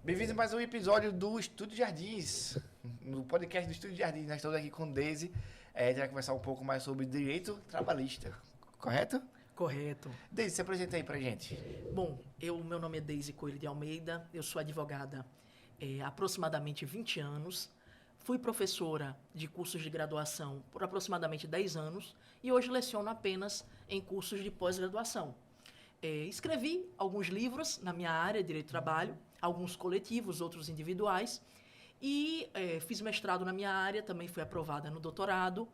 Bem-vindos a mais um episódio do Estúdio Jardins, no podcast do Estúdio Jardins. Nós estamos aqui com Deise, a gente vai conversar um pouco mais sobre direito trabalhista, correto? Correto. Deise, se apresenta aí pra gente. Bom, meu nome é Deise Coelho de Almeida, eu sou advogada há aproximadamente 20 anos, fui professora de cursos de graduação por aproximadamente 10 anos e hoje leciono apenas em cursos de pós-graduação. Escrevi alguns livros na minha área, Direito do Trabalho, alguns coletivos, outros individuais, e fiz mestrado na minha área, também fui aprovada no doutorado,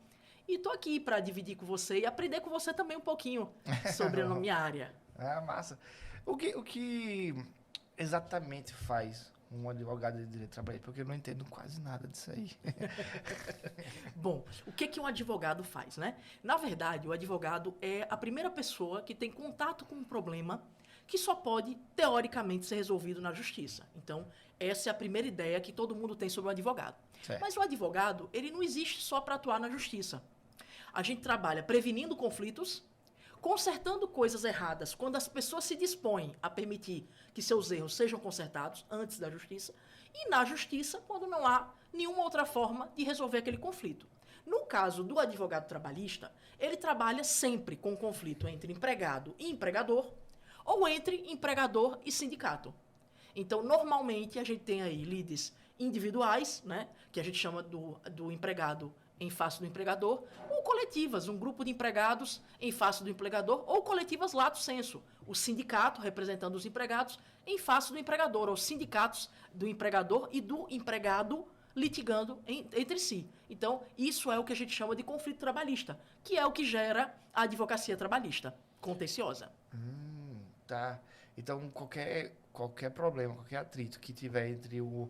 e estou aqui para dividir com você e aprender com você também um pouquinho sobre a minha área. Ah, massa. O que exatamente faz um advogado de direito trabalhista? Porque eu não entendo quase nada disso aí. Bom, o que um advogado faz, né? Na verdade, o advogado é a primeira pessoa que tem contato com um problema que só pode, teoricamente, ser resolvido na justiça. Então, essa é a primeira ideia que todo mundo tem sobre o advogado. Certo. Mas o advogado, ele não existe só para atuar na justiça. A gente trabalha prevenindo conflitos, consertando coisas erradas quando as pessoas se dispõem a permitir que seus erros sejam consertados antes da justiça, e na justiça quando não há nenhuma outra forma de resolver aquele conflito. No caso do advogado trabalhista, ele trabalha sempre com conflito entre empregado e empregador, ou entre empregador e sindicato. Então, normalmente, a gente tem aí lides individuais, né, que a gente chama do empregado em face do empregador, ou coletivas, um grupo de empregados em face do empregador, ou coletivas lato sensu, o sindicato representando os empregados em face do empregador, ou sindicatos do empregador e do empregado litigando entre si. Então, isso é o que a gente chama de conflito trabalhista, que é o que gera a advocacia trabalhista contenciosa. Tá. Então, qualquer problema, qualquer atrito que tiver entre o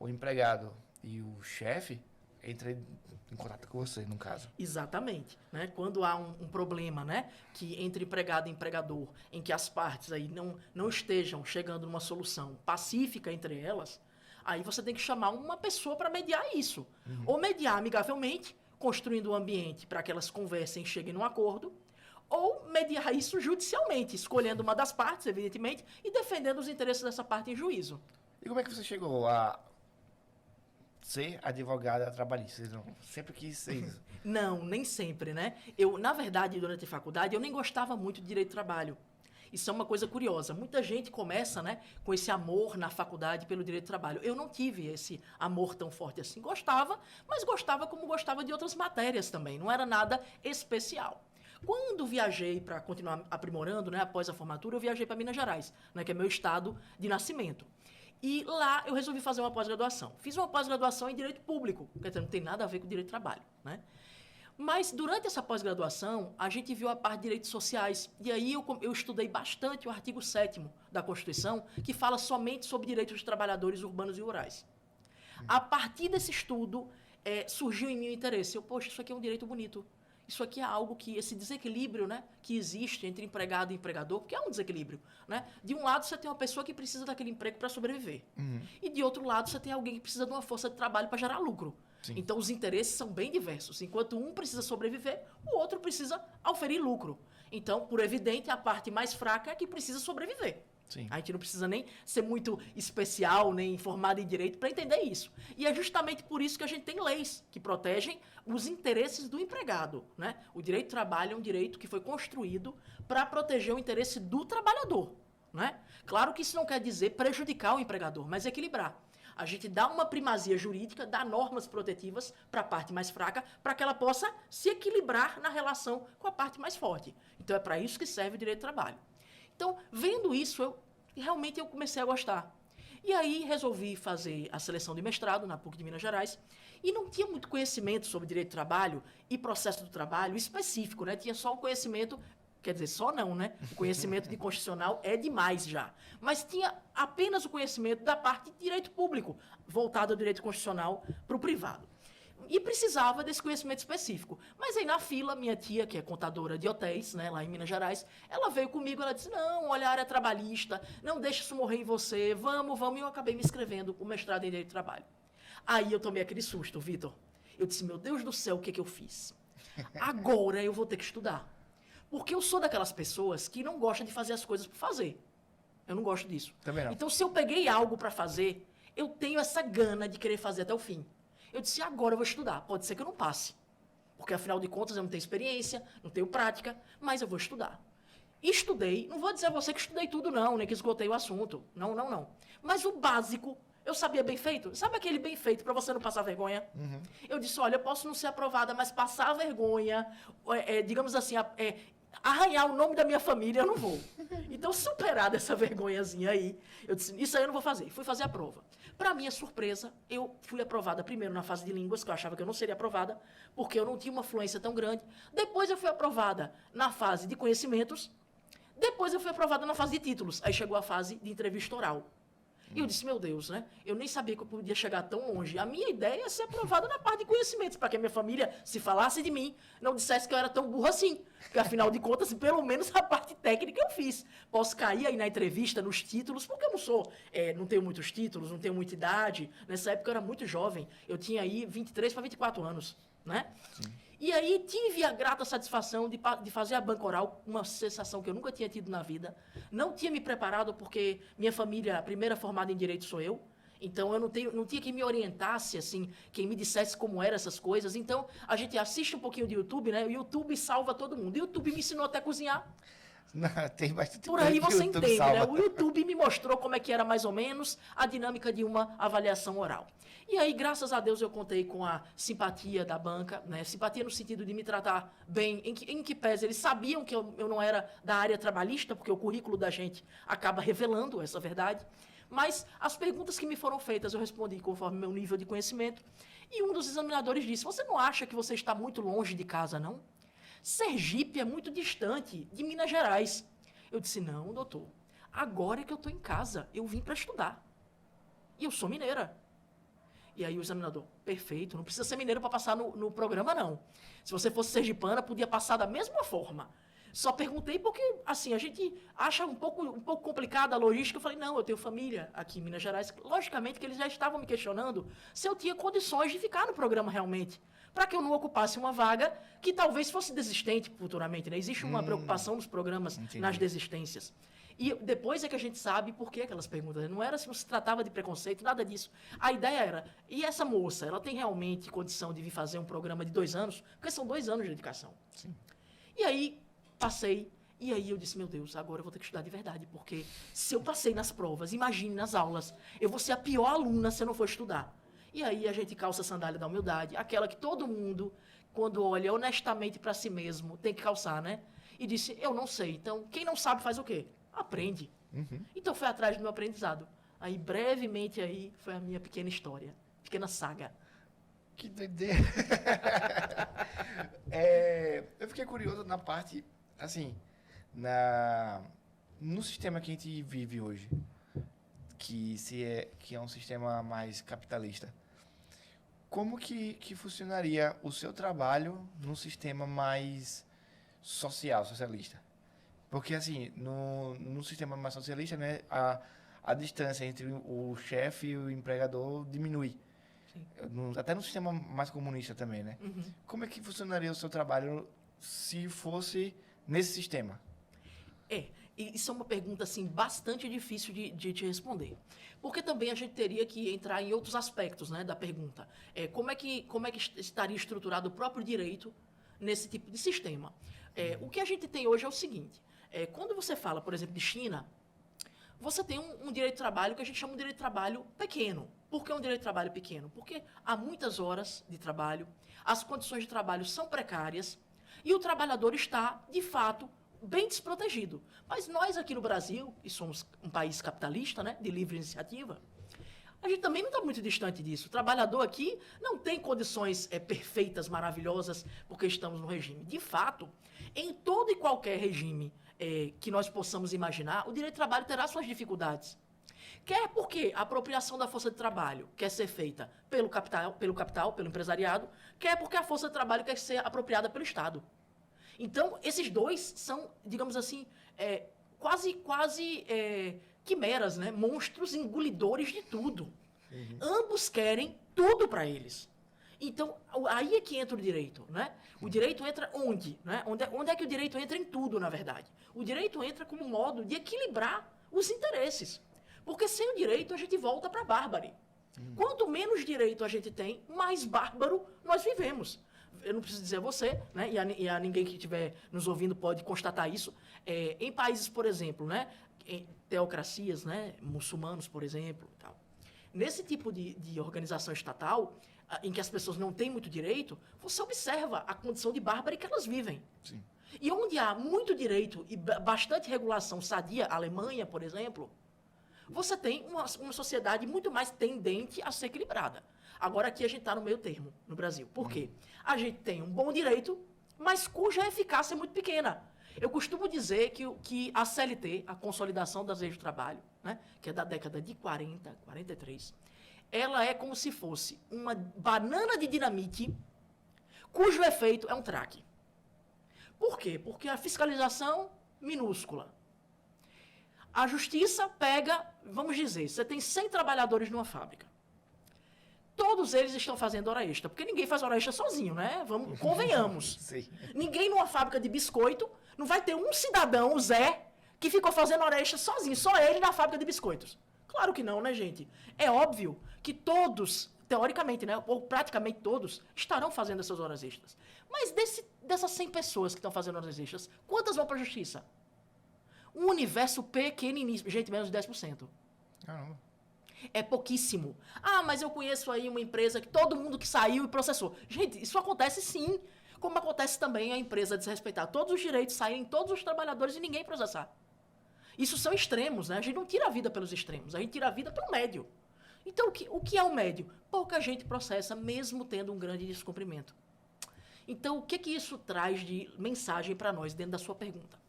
empregado e o chefe, entra em contato com você, no caso. Exatamente. Né? Quando há um problema, né, que entre empregado e empregador, em que as partes aí não estejam chegando numa solução pacífica entre elas, aí você tem que chamar uma pessoa para mediar isso. Ou mediar amigavelmente, construindo um ambiente para que elas conversem e cheguem num acordo, ou mediar isso judicialmente, escolhendo uma das partes, evidentemente, e defendendo os interesses dessa parte em juízo. E como é que você chegou a ser advogada trabalhista? Você não sempre quis ser isso? Não, nem sempre, né? Na verdade, durante a faculdade, eu nem gostava muito de direito do trabalho. Isso é uma coisa curiosa. Muita gente começa, né, com esse amor na faculdade pelo direito do trabalho. Eu não tive esse amor tão forte assim. Gostava, mas gostava como gostava de outras matérias também. Não era nada especial. Quando viajei para continuar aprimorando, né, após a formatura, eu viajei para Minas Gerais, né, que é meu estado de nascimento. E lá eu resolvi fazer uma pós-graduação. Fiz uma pós-graduação em Direito Público, quer dizer, não tem nada a ver com Direito do Trabalho, né? Mas durante essa pós-graduação, a gente viu a parte de direitos sociais. E aí eu estudei bastante o artigo 7º da Constituição, que fala somente sobre direitos dos trabalhadores urbanos e rurais. A partir desse estudo, surgiu em mim o interesse. Poxa, isso aqui é um direito bonito. Isso aqui é algo que, esse desequilíbrio, né, que existe entre empregado e empregador, porque é um desequilíbrio, né? De um lado, você tem uma pessoa que precisa daquele emprego para sobreviver. E de outro lado, você tem alguém que precisa de uma força de trabalho para gerar lucro. Sim. Então, os interesses são bem diversos. Enquanto um precisa sobreviver, o outro precisa auferir lucro. Então, por evidente, a parte mais fraca é a que precisa sobreviver. Sim. A gente não precisa nem ser muito especial, nem formado em direito para entender isso. E é justamente por isso que a gente tem leis que protegem os interesses do empregado, né? O direito do trabalho é um direito que foi construído para proteger o interesse do trabalhador, né? Claro que isso não quer dizer prejudicar o empregador, mas equilibrar. A gente dá uma primazia jurídica, dá normas protetivas para a parte mais fraca, para que ela possa se equilibrar na relação com a parte mais forte. Então é para isso que serve o direito do trabalho. Então, vendo isso, realmente eu comecei a gostar. E aí resolvi fazer a seleção de mestrado na PUC de Minas Gerais e não tinha muito conhecimento sobre direito do trabalho e processo do trabalho específico, né? Tinha só o conhecimento, quer dizer, só não, né? O conhecimento de constitucional é demais já. Mas tinha apenas o conhecimento da parte de direito público, voltado ao direito constitucional para o privado. E precisava desse conhecimento específico. Mas aí na fila, minha tia, que é contadora de hotéis, né, lá em Minas Gerais, ela veio comigo, ela disse, não, olha a área trabalhista, não deixa isso morrer em você, vamos, e eu acabei me inscrevendo o mestrado em Direito do Trabalho. Aí eu tomei aquele susto, Vitor. Eu disse, meu Deus do céu, o que eu fiz? Agora eu vou ter que estudar. Porque eu sou daquelas pessoas que não gostam de fazer as coisas por fazer. Eu não gosto disso. Também não. Então, se eu peguei algo para fazer, eu tenho essa gana de querer fazer até o fim. Eu disse, agora eu vou estudar. Pode ser que eu não passe. Porque, afinal de contas, eu não tenho experiência, não tenho prática, mas eu vou estudar. Estudei, não vou dizer a você que estudei tudo não, nem que esgotei o assunto. Não, não, não. Mas o básico, eu sabia bem feito. Sabe aquele bem feito para você não passar vergonha? Uhum. Eu disse, olha, eu posso não ser aprovada, mas passar vergonha, digamos assim, arranhar o nome da minha família, eu não vou. Então, superar dessa vergonhazinha aí, eu disse, isso aí eu não vou fazer. Fui fazer a prova. Para minha surpresa, eu fui aprovada primeiro na fase de línguas, que eu achava que eu não seria aprovada, porque eu não tinha uma fluência tão grande. Depois eu fui aprovada na fase de conhecimentos. Depois eu fui aprovada na fase de títulos. Aí chegou a fase de entrevista oral. E eu disse, meu Deus, né? Eu nem sabia que eu podia chegar tão longe. A minha ideia é ser aprovada na parte de conhecimentos, para que a minha família, se falasse de mim, não dissesse que eu era tão burro assim. Porque, afinal de contas, pelo menos a parte técnica eu fiz. Posso cair aí na entrevista, nos títulos, porque eu não sou, não tenho muitos títulos, não tenho muita idade. Nessa época eu era muito jovem. Eu tinha aí 23 para 24 anos, né? Sim. E aí tive a grata satisfação de fazer a banca oral, uma sensação que eu nunca tinha tido na vida. Não tinha me preparado porque minha família, a primeira formada em Direito sou eu. Então, eu não tinha quem me orientasse, assim, quem me dissesse como eram essas coisas. Então, a gente assiste um pouquinho de YouTube, né? O YouTube salva todo mundo. O YouTube me ensinou até a cozinhar. Não, tem bastante Por aí você entende, salva. né? O YouTube me mostrou como é que era mais ou menos a dinâmica de uma avaliação oral. E aí, graças a Deus, eu contei com a simpatia da banca, né? Simpatia no sentido de me tratar bem, em que pese eles sabiam que eu não era da área trabalhista, porque o currículo da gente acaba revelando essa verdade. Mas as perguntas que me foram feitas, eu respondi conforme meu nível de conhecimento. E um dos examinadores disse, você não acha que você está muito longe de casa, não? Sergipe é muito distante de Minas Gerais. Eu disse, não, doutor, agora é que eu estou em casa, eu vim para estudar. E eu sou mineira. E aí o examinador, perfeito, não precisa ser mineiro para passar no programa, não. Se você fosse sergipana, podia passar da mesma forma. Só perguntei porque, assim, a gente acha um pouco complicada a logística. Eu falei, não, eu tenho família aqui em Minas Gerais. Logicamente que eles já estavam me questionando se eu tinha condições de ficar no programa realmente, para que eu não ocupasse uma vaga que talvez fosse desistente futuramente, né? Existe uma preocupação nos programas, nas desistências. E depois é que a gente sabe por que aquelas perguntas. Não era se se tratava de preconceito, nada disso. A ideia era, e essa moça, ela tem realmente condição de vir fazer um programa de 2 anos? Porque são 2 anos de dedicação. Sim. E aí, passei, e aí eu disse, meu Deus, agora eu vou ter que estudar de verdade, porque se eu passei nas provas, imagine nas aulas, eu vou ser a pior aluna se eu não for estudar. E aí a gente calça a sandália da humildade, aquela que todo mundo, quando olha honestamente para si mesmo, tem que calçar, né? E disse, eu não sei. Então, quem não sabe faz o quê? Aprende. Uhum. Então, foi atrás do meu aprendizado. Aí, brevemente, aí foi a minha pequena história. Pequena saga. Que doideira. Eu fiquei curioso na parte, assim, no sistema que a gente vive hoje, que é um sistema mais capitalista. Como que funcionaria o seu trabalho num sistema mais socialista? Porque, assim, no sistema mais socialista, né, a distância entre o chefe e o empregador diminui. Até no sistema mais comunista também, né? Uhum. Como é que funcionaria o seu trabalho se fosse nesse sistema? Isso é uma pergunta, assim, bastante difícil de te responder. Porque também a gente teria que entrar em outros aspectos, né, da pergunta. Como é que estaria estruturado o próprio direito nesse tipo de sistema? O que a gente tem hoje é o seguinte. Quando você fala, por exemplo, de China, você tem um direito de trabalho que a gente chama de direito de trabalho pequeno. Por que um direito de trabalho pequeno? Porque há muitas horas de trabalho, as condições de trabalho são precárias e o trabalhador está, de fato, bem desprotegido. Mas nós aqui no Brasil, e somos um país capitalista, né, de livre iniciativa, a gente também não está muito distante disso. O trabalhador aqui não tem condições perfeitas, maravilhosas, porque estamos no regime. De fato, em todo e qualquer regime que nós possamos imaginar, o direito de trabalho terá suas dificuldades. Quer porque a apropriação da força de trabalho quer ser feita pelo capital, pelo empresariado, quer porque a força de trabalho quer ser apropriada pelo Estado. Então, esses dois são, digamos assim, quase quimeras, né? Monstros engolidores de tudo. Uhum. Ambos querem tudo para eles. Então, aí é que entra o direito, né? O direito entra onde? Né? Onde é que o direito entra em tudo, na verdade? O direito entra como modo de equilibrar os interesses. Porque sem o direito a gente volta para a bárbare. Quanto menos direito a gente tem, mais bárbaro nós vivemos. Eu não preciso dizer a você, né? E a ninguém que estiver nos ouvindo pode constatar isso. Em países, por exemplo, né? Em teocracias, né? Muçulmanos, por exemplo. Tal. Nesse tipo de organização estatal, em que as pessoas não têm muito direito, você observa a condição de bárbaro que elas vivem. Sim. E onde há muito direito e bastante regulação sadia, Alemanha, por exemplo, você tem uma sociedade muito mais tendente a ser equilibrada. Agora aqui a gente está no meio termo, no Brasil. Por quê? A gente tem um bom direito, mas cuja eficácia é muito pequena. Eu costumo dizer que a CLT, a Consolidação das Leis do Trabalho, né, que é da década de 40, 43, ela é como se fosse uma banana de dinamite cujo efeito é um traque. Por quê? Porque a fiscalização minúscula. A justiça pega, vamos dizer, você tem 100 trabalhadores numa fábrica. Todos eles estão fazendo hora extra, porque ninguém faz hora extra sozinho, né? Convenhamos. Sim. Ninguém numa fábrica de biscoito, não vai ter um cidadão, o Zé, que ficou fazendo hora extra sozinho, só ele na fábrica de biscoitos. Claro que não, né, gente? É óbvio que todos, teoricamente, né, ou praticamente todos, estarão fazendo essas horas extras. Mas dessas 100 pessoas que estão fazendo horas extras, quantas vão para a justiça? Um universo pequeniníssimo, gente, menos de 10%. Caramba. É pouquíssimo. Ah, mas eu conheço aí uma empresa que todo mundo que saiu e processou. Gente, isso acontece sim. Como acontece também a empresa desrespeitar todos os direitos, saírem todos os trabalhadores e ninguém processar. Isso são extremos, né? A gente não tira a vida pelos extremos, a gente tira a vida pelo médio. Então, o que é o médio? Pouca gente processa, mesmo tendo um grande descumprimento. Então, o que isso traz de mensagem para nós dentro da sua pergunta?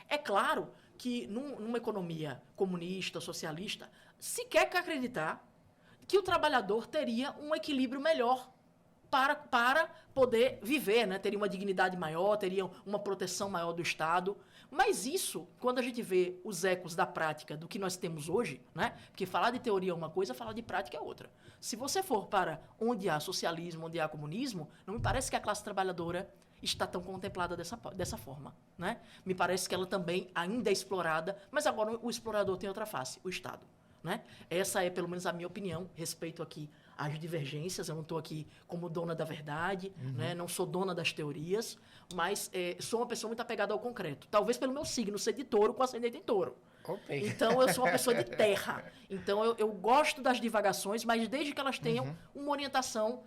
É claro que numa economia comunista, socialista, se quer acreditar que o trabalhador teria um equilíbrio melhor para poder viver, né? Teria uma dignidade maior, teria uma proteção maior do Estado. Mas isso, quando a gente vê os ecos da prática do que nós temos hoje, né? Porque falar de teoria é uma coisa, falar de prática é outra. Se você for para onde há socialismo, onde há comunismo, não me parece que a classe trabalhadora está tão contemplada dessa forma, né? Me parece que ela também ainda é explorada, mas agora o explorador tem outra face, o Estado, né? Essa é, pelo menos, a minha opinião, respeito aqui às divergências. Eu não estou aqui como dona da verdade, né? Não sou dona das teorias, mas sou uma pessoa muito apegada ao concreto. Talvez pelo meu signo ser de touro com ascendente em touro. Okay. Então, eu sou uma pessoa de terra. Então, eu gosto das divagações, mas desde que elas tenham uma orientação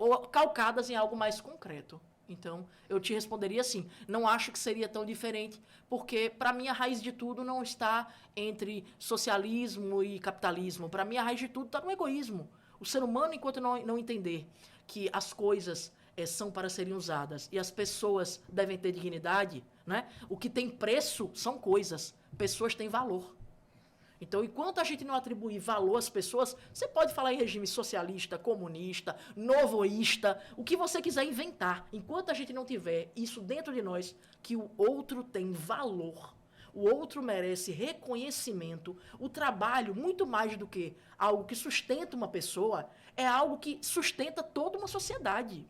ou calcadas em algo mais concreto. Então, eu te responderia assim, não acho que seria tão diferente, porque, para mim, a raiz de tudo não está entre socialismo e capitalismo. Para mim, a raiz de tudo está no egoísmo. O ser humano, enquanto não entender que as coisas são para serem usadas e as pessoas devem ter dignidade, né? O que tem preço são coisas, pessoas têm valor. Então, enquanto a gente não atribuir valor às pessoas, você pode falar em regime socialista, comunista, novoísta, o que você quiser inventar. Enquanto a gente não tiver isso dentro de nós, que o outro tem valor, o outro merece reconhecimento, o trabalho, muito mais do que algo que sustenta uma pessoa, é algo que sustenta toda uma sociedade.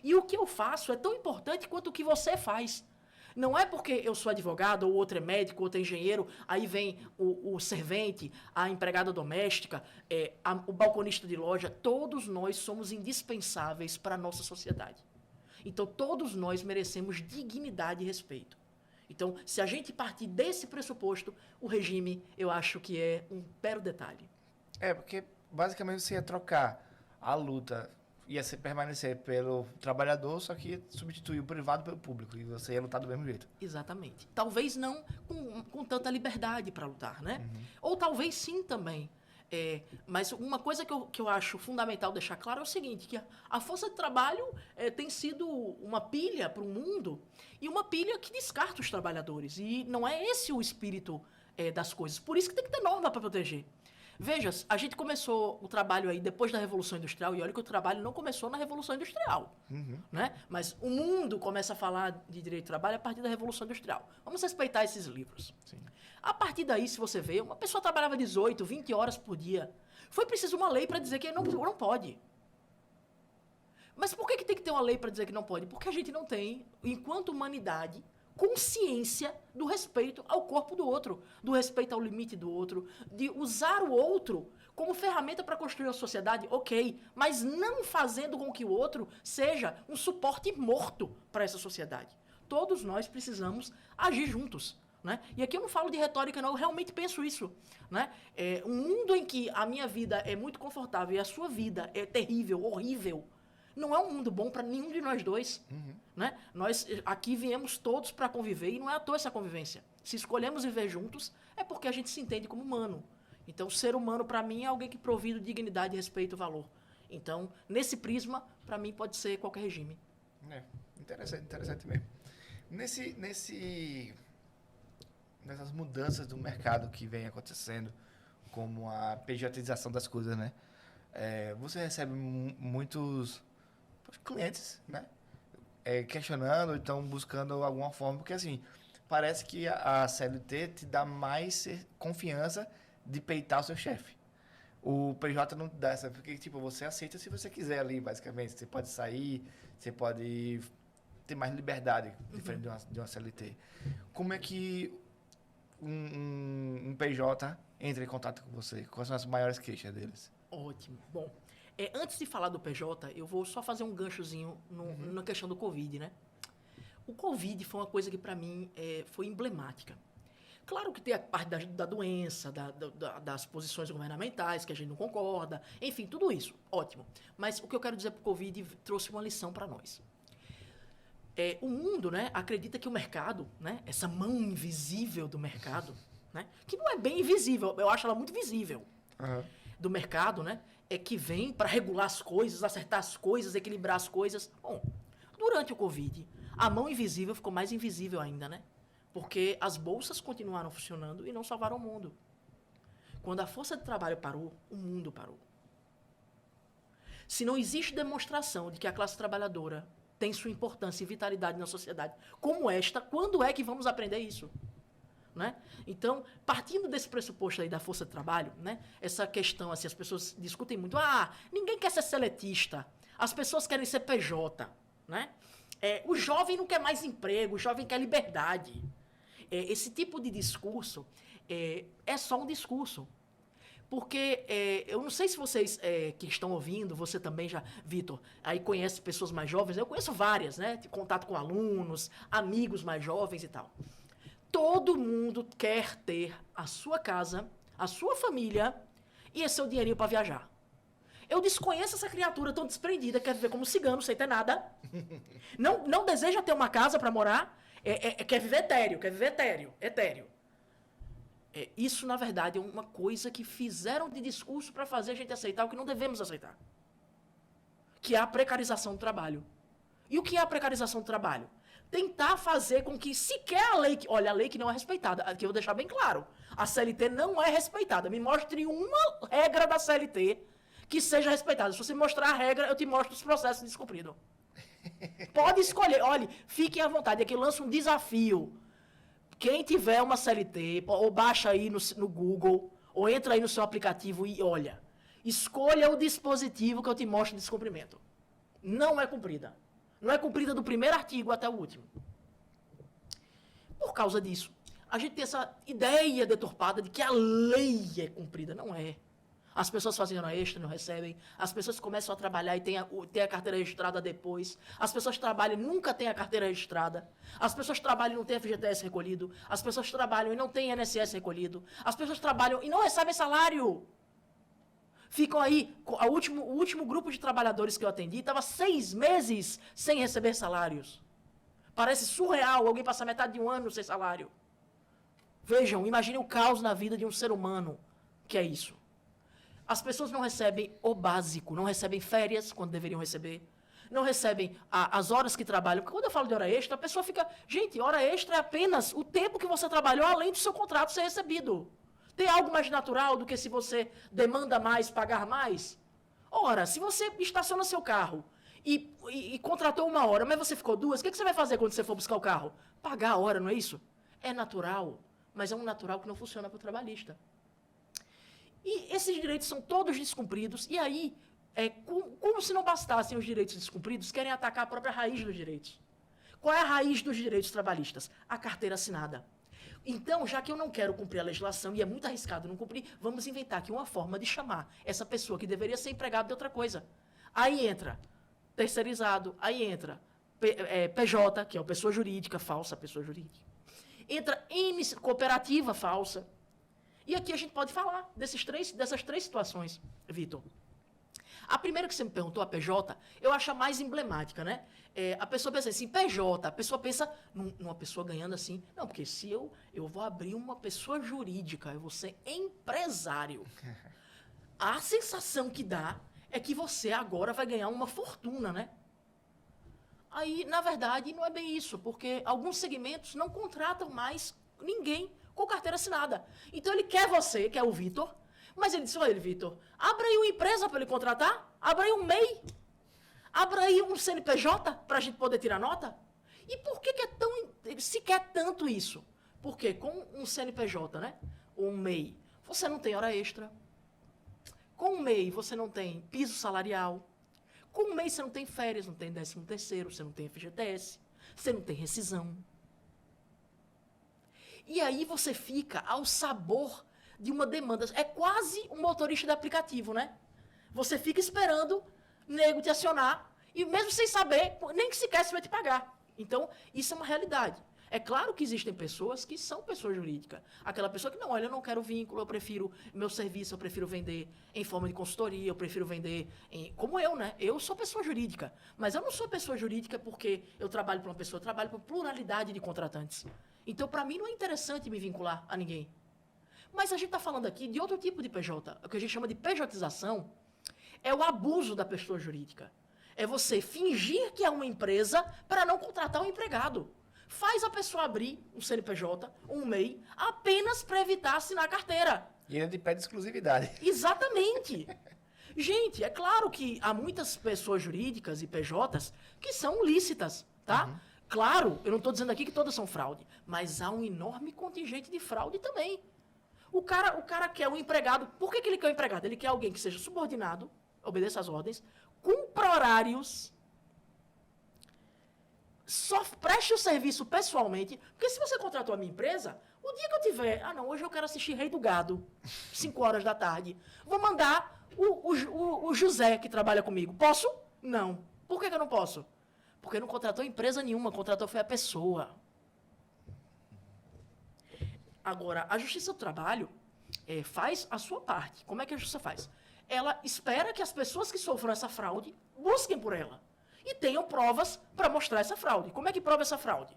E o que eu faço é tão importante quanto o que você faz. Não é porque eu sou advogado, ou outro é médico, outro é engenheiro, aí vem o servente, a empregada doméstica, o balconista de loja. Todos nós somos indispensáveis para a nossa sociedade. Então, todos nós merecemos dignidade e respeito. Então, se a gente partir desse pressuposto, o regime, eu acho que é um mero detalhe. Porque basicamente você ia trocar a luta, ia permanecer pelo trabalhador, só que substituir o privado pelo público, e você ia lutar do mesmo jeito. Exatamente. Talvez não com tanta liberdade para lutar, né? Ou talvez sim também. Mas uma coisa que eu acho fundamental deixar claro é o seguinte, que a força de trabalho tem sido uma pilha para o mundo e uma pilha que descarta os trabalhadores. E não é esse o espírito das coisas. Por isso que tem que ter norma para proteger. Veja, a gente começou o trabalho aí depois da Revolução Industrial, e olha que o trabalho não começou na Revolução Industrial, né? Mas o mundo começa a falar de direito do trabalho a partir da Revolução Industrial. Vamos respeitar esses livros. Sim. A partir daí, se você vê, uma pessoa trabalhava 18, 20 horas por dia. Foi preciso uma lei para dizer que não pode. Mas por que tem que ter uma lei para dizer que não pode? Porque a gente não tem, enquanto humanidade, consciência do respeito ao corpo do outro, do respeito ao limite do outro, de usar o outro como ferramenta para construir uma sociedade, ok, mas não fazendo com que o outro seja um suporte morto para essa sociedade. Todos nós precisamos agir juntos. Né? E aqui eu não falo de retórica, não, eu realmente penso isso. Né? Um mundo em que a minha vida é muito confortável e a sua vida é terrível, horrível, não é um mundo bom para nenhum de nós dois. Né? Nós aqui viemos todos para conviver e não é à toa essa convivência. Se escolhemos viver juntos, é porque a gente se entende como humano. Então, ser humano, para mim, é alguém que provide dignidade, respeito e valor. Então, nesse prisma, para mim, pode ser qualquer regime. Interessante mesmo. Nessas mudanças do mercado que vem acontecendo, como a pejotização das coisas, né? Você recebe muitos clientes, né? Questionando, então buscando alguma forma, porque assim, parece que a CLT te dá mais confiança de peitar o seu chefe. O PJ não dá essa, porque tipo, você aceita se você quiser ali, basicamente. Você pode sair, você pode ter mais liberdade, diferente de uma CLT. Como é que um PJ entra em contato com você? Quais são as maiores queixas deles? Ótimo. Bom, antes de falar do PJ, eu vou só fazer um ganchozinho na questão do Covid, né? O Covid foi uma coisa que, para mim, foi emblemática. Claro que tem a parte da doença, das posições governamentais, que a gente não concorda, enfim, tudo isso, ótimo. Mas o que eu quero dizer para o Covid trouxe uma lição para nós. O mundo, né, acredita que o mercado, né, essa mão invisível do mercado, né, que não é bem invisível, eu acho ela muito visível, do mercado, né, que vem para regular as coisas, acertar as coisas, equilibrar as coisas. Bom, durante o Covid, a mão invisível ficou mais invisível ainda, né? Porque as bolsas continuaram funcionando e não salvaram o mundo. Quando a força de trabalho parou, o mundo parou. Se não existe demonstração de que a classe trabalhadora tem sua importância e vitalidade na sociedade como esta, quando é que vamos aprender isso? Né? Então, partindo desse pressuposto aí da força de trabalho, né, essa questão, assim, as pessoas discutem muito, ninguém quer ser seletista, as pessoas querem ser PJ, né? O jovem não quer mais emprego, o jovem quer liberdade. Esse tipo de discurso é só um discurso. Porque eu não sei se vocês que estão ouvindo, você também já, Vitor, aí conhece pessoas mais jovens, eu conheço várias, né? De contato com alunos, amigos mais jovens e tal. Todo mundo quer ter a sua casa, a sua família e esse seu dinheirinho para viajar. Eu desconheço essa criatura tão desprendida, quer viver como cigano, sem ter nada. Não deseja ter uma casa para morar, quer viver etéreo. Isso, na verdade, é uma coisa que fizeram de discurso para fazer a gente aceitar o que não devemos aceitar. Que é a precarização do trabalho. E o que é a precarização do trabalho? Tentar fazer com que sequer a lei... Olha, a lei que não é respeitada. Aqui eu vou deixar bem claro. A CLT não é respeitada. Me mostre uma regra da CLT que seja respeitada. Se você mostrar a regra, eu te mostro os processos descumpridos. Pode escolher. Olha, fiquem à vontade. Aqui eu lanço um desafio. Quem tiver uma CLT, ou baixa aí no Google, ou entra aí no seu aplicativo e olha. Escolha o dispositivo que eu te mostro de descumprimento. Não é cumprida. Não é cumprida do primeiro artigo até o último. Por causa disso, a gente tem essa ideia deturpada de que a lei é cumprida. Não é. As pessoas fazem hora extra, não recebem. As pessoas começam a trabalhar e têm a carteira registrada depois. As pessoas trabalham e nunca têm a carteira registrada. As pessoas trabalham e não têm FGTS recolhido. As pessoas trabalham e não têm INSS recolhido. As pessoas trabalham e não recebem salário. Ficam aí, o último grupo de trabalhadores que eu atendi estava 6 meses sem receber salários. Parece surreal alguém passar metade de um ano sem salário. Vejam, imaginem o caos na vida de um ser humano que é isso. As pessoas não recebem o básico, não recebem férias quando deveriam receber, não recebem as horas que trabalham. Porque quando eu falo de hora extra, a pessoa fica... Gente, hora extra é apenas o tempo que você trabalhou além do seu contrato ser recebido. Tem algo mais natural do que se você demanda mais, pagar mais? Ora, se você estaciona seu carro e contratou 1 hora, mas você ficou 2, o que você vai fazer quando você for buscar o carro? Pagar a hora, não é isso? É natural, mas é um natural que não funciona para o trabalhista. E esses direitos são todos descumpridos, e aí, como se não bastassem os direitos descumpridos, querem atacar a própria raiz dos direitos. Qual é a raiz dos direitos trabalhistas? A carteira assinada. Então, já que eu não quero cumprir a legislação e é muito arriscado não cumprir, vamos inventar aqui uma forma de chamar essa pessoa que deveria ser empregada de outra coisa. Aí entra terceirizado, aí entra PJ, que é uma pessoa jurídica, falsa pessoa jurídica. Entra cooperativa falsa. E aqui a gente pode falar dessas três situações, Vitor. A primeira que você me perguntou, a PJ, eu acho a mais emblemática, né? A pessoa pensa assim, PJ, a pessoa pensa numa pessoa ganhando assim. Não, porque se eu vou abrir uma pessoa jurídica, eu vou ser empresário. A sensação que dá é que você agora vai ganhar uma fortuna, né? Aí, na verdade, não é bem isso, porque alguns segmentos não contratam mais ninguém com carteira assinada. Então, ele quer você, que é o Vitor, mas ele disse, olha, Vitor, abra aí uma empresa para ele contratar, abra aí um MEI, abra aí um CNPJ para a gente poder tirar nota. E por que se quer tanto isso? Porque com um CNPJ, né, ou um MEI, você não tem hora extra. Com um MEI, você não tem piso salarial. Com um MEI, você não tem férias, não tem 13º, você não tem FGTS, você não tem rescisão. E aí você fica ao sabor de uma demanda. É quase um motorista de aplicativo, né? Você fica esperando nego te acionar e mesmo sem saber, nem que sequer se vai te pagar. Então, isso é uma realidade. É claro que existem pessoas que são pessoa jurídica. Aquela pessoa que, não, olha, eu não quero vínculo, eu prefiro meu serviço, eu prefiro vender em forma de consultoria, eu prefiro vender como eu, né? Eu sou pessoa jurídica, mas eu não sou pessoa jurídica porque eu trabalho para uma pessoa, eu trabalho para pluralidade de contratantes. Então, para mim, não é interessante me vincular a ninguém. Mas a gente está falando aqui de outro tipo de PJ. O que a gente chama de pejotização é o abuso da pessoa jurídica. É você fingir que é uma empresa para não contratar um empregado. Faz a pessoa abrir um CNPJ, um MEI, apenas para evitar assinar a carteira. E ainda pede exclusividade. Exatamente. Gente, é claro que há muitas pessoas jurídicas e PJs que são lícitas, tá? Uhum. Claro, eu não estou dizendo aqui que todas são fraude, mas há um enorme contingente de fraude também. O cara quer um empregado. Por que ele quer um empregado? Ele quer alguém que seja subordinado, obedeça às ordens, cumpra horários, só preste o serviço pessoalmente. Porque se você contratou a minha empresa, o dia que eu tiver... Ah, não, hoje eu quero assistir Rei do Gado, 5 horas da tarde. Vou mandar o José, que trabalha comigo. Posso? Não. Por que eu não posso? Porque não contratou empresa nenhuma, contratou foi a pessoa. Agora, a Justiça do Trabalho faz a sua parte. Como é que a Justiça faz? Ela espera que as pessoas que sofram essa fraude busquem por ela. E tenham provas para mostrar essa fraude. Como é que prova essa fraude?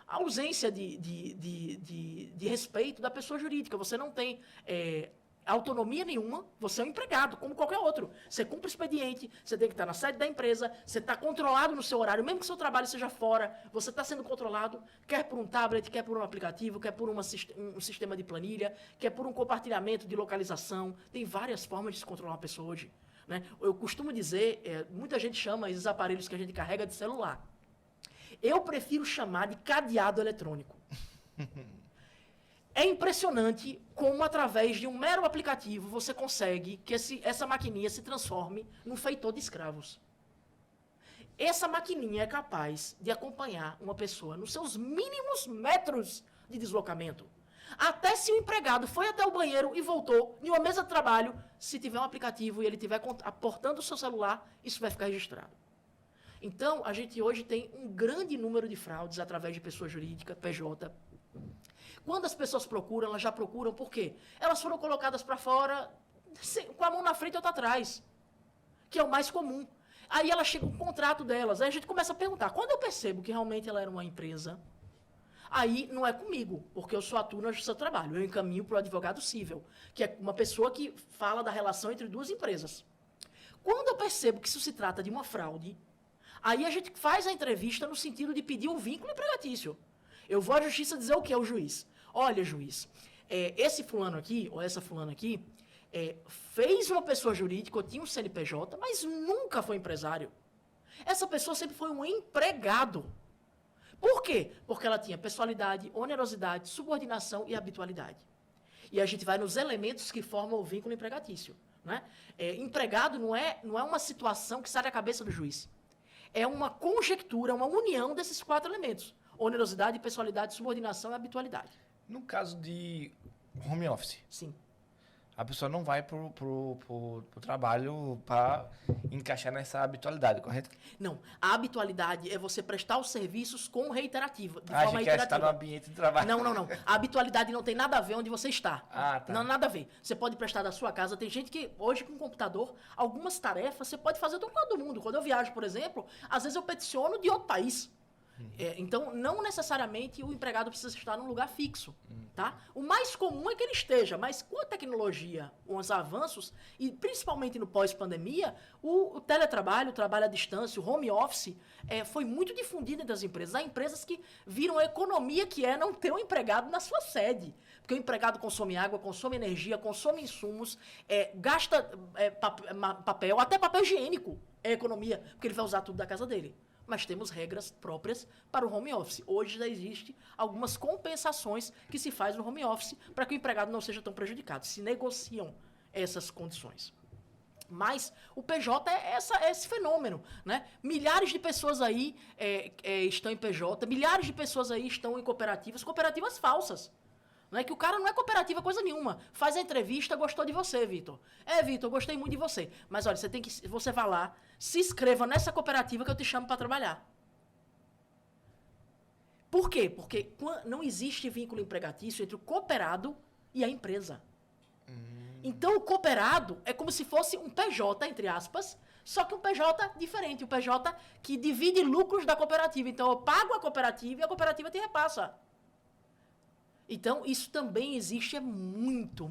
A ausência de respeito da pessoa jurídica. Você não tem autonomia nenhuma, você é um empregado, como qualquer outro. Você cumpre o expediente, você tem que estar na sede da empresa, você está controlado no seu horário, mesmo que seu trabalho seja fora, você está sendo controlado, quer por um tablet, quer por um aplicativo, quer por um sistema de planilha, quer por um compartilhamento de localização. Tem várias formas de se controlar uma pessoa hoje. Né? Eu costumo dizer, muita gente chama esses aparelhos que a gente carrega de celular. Eu prefiro chamar de cadeado eletrônico. É impressionante como, através de um mero aplicativo, você consegue que essa maquininha se transforme num feitor de escravos. Essa maquininha é capaz de acompanhar uma pessoa nos seus mínimos metros de deslocamento. Até se o empregado foi até o banheiro e voltou, em uma mesa de trabalho, se tiver um aplicativo e ele estiver aportando o seu celular, isso vai ficar registrado. Então, a gente hoje tem um grande número de fraudes através de pessoa jurídica, PJ. Quando as pessoas procuram, elas já procuram por quê? Elas foram colocadas para fora com a mão na frente e outra atrás, que é o mais comum. Aí ela chega com o contrato delas, aí a gente começa a perguntar. Quando eu percebo que realmente ela era uma empresa, aí não é comigo, porque eu só atuo na Justiça do Trabalho. Eu encaminho para o advogado civil, que é uma pessoa que fala da relação entre duas empresas. Quando eu percebo que isso se trata de uma fraude, aí a gente faz a entrevista no sentido de pedir o vínculo empregatício. Eu vou à justiça dizer o que é o juiz. Olha, juiz, esse fulano aqui, ou essa fulana aqui, fez uma pessoa jurídica, ou tinha um CNPJ, mas nunca foi empresário. Essa pessoa sempre foi um empregado. Por quê? Porque ela tinha pessoalidade, onerosidade, subordinação e habitualidade. E a gente vai nos elementos que formam o vínculo empregatício. Né? Empregado não é uma situação que sai da cabeça do juiz. É uma conjectura, uma união desses 4 elementos. Onerosidade, pessoalidade, subordinação e habitualidade. No caso de home office, Sim. a pessoa não vai pro trabalho para encaixar nessa habitualidade, correto? Não, a habitualidade é você prestar os serviços com reiterativa, de A forma gente quer estar no reiterativa. ambiente de trabalho. Não. A habitualidade não tem nada a ver onde você está. Ah, tá. Não, nada a ver. Você pode prestar da sua casa. Tem gente que, hoje, com computador, algumas tarefas você pode fazer do outro lado do mundo. Quando eu viajo, por exemplo, às vezes eu peticiono de outro país. Então, não necessariamente o empregado precisa estar num lugar fixo, tá? O mais comum é que ele esteja, mas com a tecnologia, com os avanços, e principalmente no pós-pandemia, o teletrabalho, o trabalho à distância, o home office, foi muito difundido entre as empresas. Há empresas que viram a economia que é não ter um empregado na sua sede. Porque o empregado consome água, consome energia, consome insumos, gasta papel, até papel higiênico é economia, porque ele vai usar tudo da casa dele. Mas temos regras próprias para o home office. Hoje já existe algumas compensações que se faz no home office para que o empregado não seja tão prejudicado. Se negociam essas condições. Mas o PJ é esse fenômeno, né? Milhares de pessoas aí estão em PJ, milhares de pessoas aí estão em cooperativas falsas. Não é que o cara não é cooperativa coisa nenhuma. Faz a entrevista, gostou de você, Vitor. Vitor, gostei muito de você. Mas olha, você vai lá, se inscreva nessa cooperativa que eu te chamo para trabalhar. Por quê? Porque não existe vínculo empregatício entre o cooperado e a empresa. Então o cooperado é como se fosse um PJ, entre aspas, só que um PJ diferente, um PJ que divide lucros da cooperativa. Então eu pago a cooperativa e a cooperativa te repassa. Então, isso também existe, é muito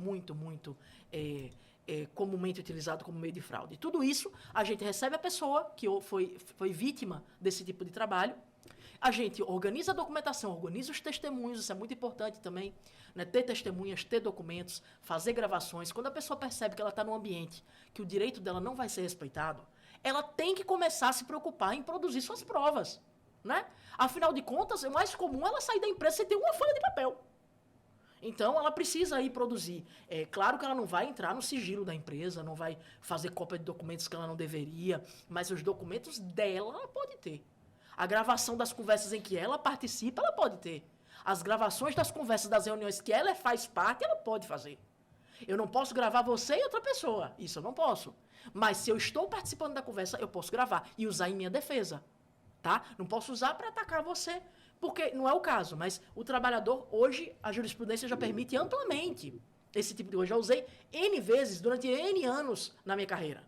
comumente utilizado como meio de fraude. Tudo isso, a gente recebe a pessoa que foi vítima desse tipo de trabalho, a gente organiza a documentação, organiza os testemunhos, isso é muito importante também, né? Ter testemunhas, ter documentos, fazer gravações. Quando a pessoa percebe que ela está num ambiente que o direito dela não vai ser respeitado, ela tem que começar a se preocupar em produzir suas provas, né? Afinal de contas, é mais comum ela sair da empresa sem ter uma folha de papel. Então, ela precisa aí produzir. É claro que ela não vai entrar no sigilo da empresa, não vai fazer cópia de documentos que ela não deveria, mas os documentos dela, ela pode ter. A gravação das conversas em que ela participa, ela pode ter. As gravações das conversas das reuniões que ela faz parte, ela pode fazer. Eu não posso gravar você e outra pessoa. Isso eu não posso. Mas se eu estou participando da conversa, eu posso gravar e usar em minha defesa. Tá? Não posso usar para atacar você. Porque não é o caso, mas o trabalhador, hoje, a jurisprudência já permite amplamente esse tipo de coisa. Já usei N vezes, durante N anos na minha carreira.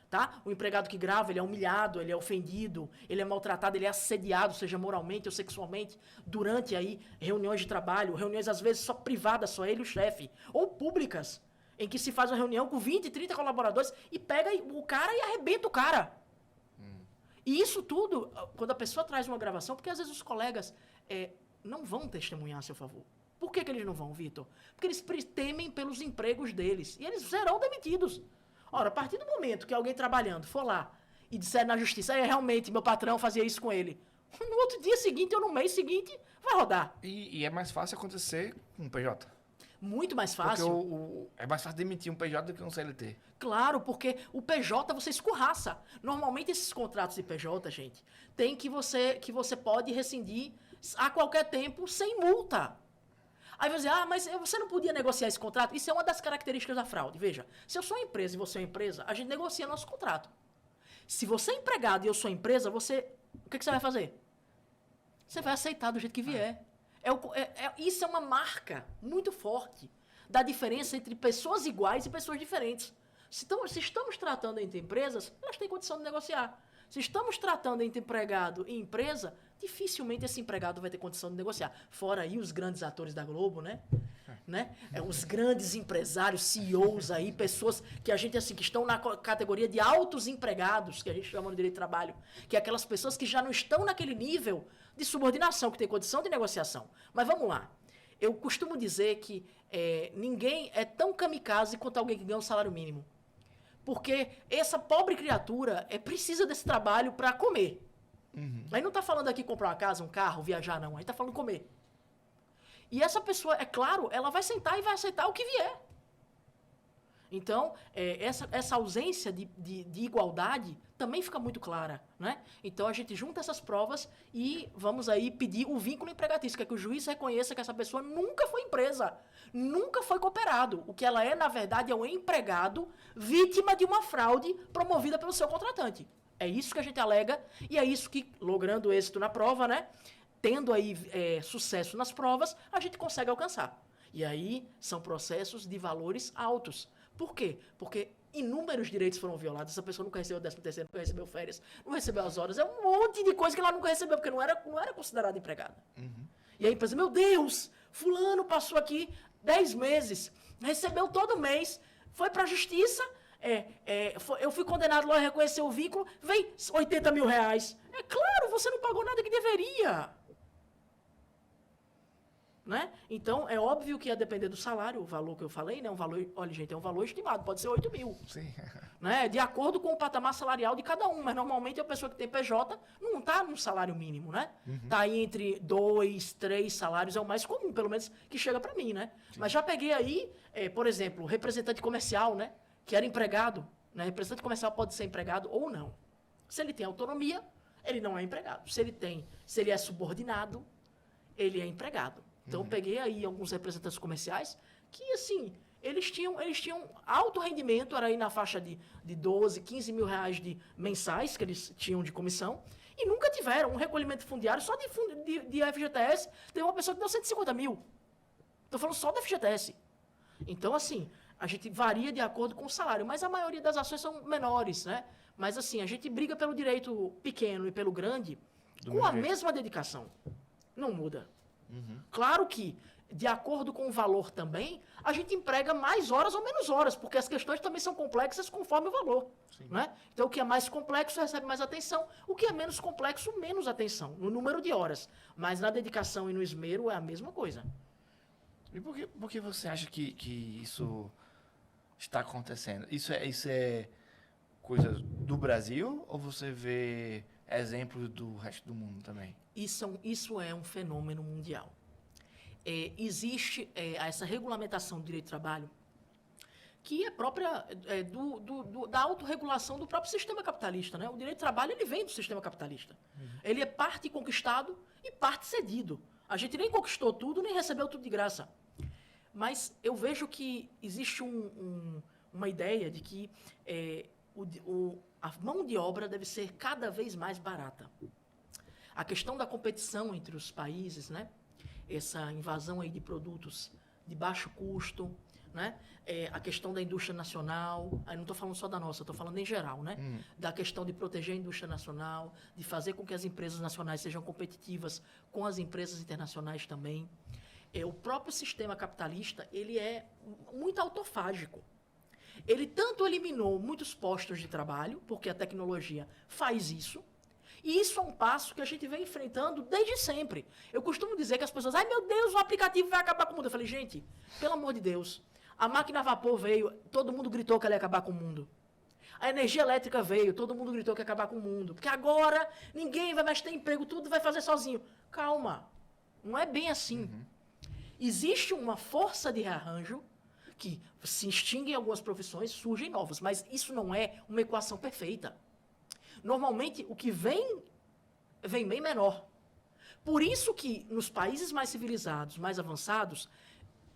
Tá? O empregado que grava, ele é humilhado, ele é ofendido, ele é maltratado, ele é assediado, seja moralmente ou sexualmente, durante aí reuniões de trabalho, reuniões às vezes só privadas, só ele e o chefe, ou públicas, em que se faz uma reunião com 20, 30 colaboradores e pega o cara e arrebenta o cara. E isso tudo, quando a pessoa traz uma gravação, porque às vezes os colegas não vão testemunhar a seu favor. Por que eles não vão, Vitor? Porque eles temem pelos empregos deles. E eles serão demitidos. Ora, a partir do momento que alguém trabalhando for lá e disser na justiça, realmente, meu patrão fazia isso com ele. No outro dia seguinte ou no mês seguinte, vai rodar. E é mais fácil acontecer com um PJ? Muito mais fácil. Porque é mais fácil demitir um PJ do que um CLT. Claro, porque o PJ você escorraça. Normalmente esses contratos de PJ, gente, tem que você pode rescindir a qualquer tempo sem multa. Aí você diz, mas você não podia negociar esse contrato? Isso é uma das características da fraude. Veja, se eu sou uma empresa e você é uma empresa, a gente negocia nosso contrato. Se você é empregado e eu sou empresa, o que você vai fazer? Você vai aceitar do jeito que vier. Isso é uma marca muito forte da diferença entre pessoas iguais e pessoas diferentes. Se estamos tratando entre empresas, elas têm condição de negociar. Se estamos tratando entre empregado e empresa, dificilmente esse empregado vai ter condição de negociar. Fora aí os grandes atores da Globo, né? Os grandes empresários, CEOs aí, pessoas que a gente, assim, que estão na categoria de altos empregados, que a gente chama no direito de trabalho, que é aquelas pessoas que já não estão naquele nível de subordinação, que tem condição de negociação. Mas vamos lá. Eu costumo dizer que ninguém é tão kamikaze quanto alguém que ganha um salário mínimo. Porque essa pobre criatura precisa desse trabalho para comer. Uhum. Aí não está falando aqui comprar uma casa, um carro, viajar, não. Aí está falando comer. E essa pessoa, é claro, ela vai sentar e vai aceitar o que vier. Então, essa ausência de igualdade também fica muito clara, né? Então, a gente junta essas provas e vamos aí pedir o vínculo empregatício, que é que o juiz reconheça que essa pessoa nunca foi empresa, nunca foi cooperado. O que ela é, na verdade, é um empregado vítima de uma fraude promovida pelo seu contratante. É isso que a gente alega e é isso que, logrando êxito na prova, né? Tendo aí sucesso nas provas, a gente consegue alcançar. E aí são processos de valores altos. Por quê? Porque inúmeros direitos foram violados. Essa pessoa nunca recebeu o 13º, nunca recebeu férias, não recebeu as horas. É um monte de coisa que ela nunca recebeu, porque não era considerada empregada. Uhum. E aí a empresa, meu Deus, fulano passou aqui 10 meses, recebeu todo mês, foi para a justiça, eu fui condenado lá a reconhecer o vínculo, vem 80 mil reais. É claro, você não pagou nada que deveria. Né? Então, é óbvio que ia depender do salário, o valor que eu falei, né? Um valor, olha, gente, é um valor estimado, pode ser 8 mil. Sim. Né? De acordo com o patamar salarial de cada um, mas normalmente a pessoa que tem PJ não está num salário mínimo, né? Está aí entre 2, 3 salários, é o mais comum, pelo menos que chega para mim, né? Sim. Mas já peguei aí, por exemplo, representante comercial, né? Que era empregado, né? Representante comercial pode ser empregado ou não. Se ele tem autonomia, ele não é empregado. Se ele é subordinado, ele é empregado. Então, peguei aí alguns representantes comerciais que, assim, eles tinham alto rendimento, era aí na faixa de 12, 15 mil reais mensais que eles tinham de comissão, e nunca tiveram um recolhimento fundiário só de FGTS. Teve uma pessoa que deu 150 mil. Estou falando só do FGTS. Então, assim, a gente varia de acordo com o salário, mas a maioria das ações são menores, né? Mas, assim, a gente briga pelo direito pequeno e pelo grande com a mesma dedicação. Não muda. Uhum. Claro que, de acordo com o valor também, a gente emprega mais horas ou menos horas, porque as questões também são complexas conforme o valor. Né? Então, o que é mais complexo recebe mais atenção, o que é menos complexo, menos atenção, no número de horas. Mas na dedicação e no esmero é a mesma coisa. E por que você acha que isso está acontecendo? Isso é coisa do Brasil ou você vê exemplos do resto do mundo também? Isso é um fenômeno mundial. Existe essa regulamentação do direito do trabalho que é própria da autorregulação do próprio sistema capitalista. Né? O direito do trabalho ele vem do sistema capitalista. Uhum. Ele é parte conquistado e parte cedido. A gente nem conquistou tudo, nem recebeu tudo de graça. Mas eu vejo que existe uma ideia de que a mão de obra deve ser cada vez mais barata. A questão da competição entre os países, né? Essa invasão aí de produtos de baixo custo, né? A questão da indústria nacional, aí não estou falando só da nossa, estou falando em geral, né? Da questão de proteger a indústria nacional, de fazer com que as empresas nacionais sejam competitivas com as empresas internacionais também. O próprio sistema capitalista, ele é muito autofágico. Ele tanto eliminou muitos postos de trabalho, porque a tecnologia faz isso, e isso é um passo que a gente vem enfrentando desde sempre. Eu costumo dizer que as pessoas, ai meu Deus, o aplicativo vai acabar com o mundo. Eu falei, gente, pelo amor de Deus, a máquina a vapor veio, todo mundo gritou que ela ia acabar com o mundo. A energia elétrica veio, todo mundo gritou que ia acabar com o mundo. Porque agora ninguém vai mais ter emprego, tudo vai fazer sozinho. Calma, não é bem assim. Existe uma força de rearranjo que se extingue em algumas profissões, surgem novas, mas isso não é uma equação perfeita. Normalmente, o que vem bem menor. Por isso que, nos países mais civilizados, mais avançados,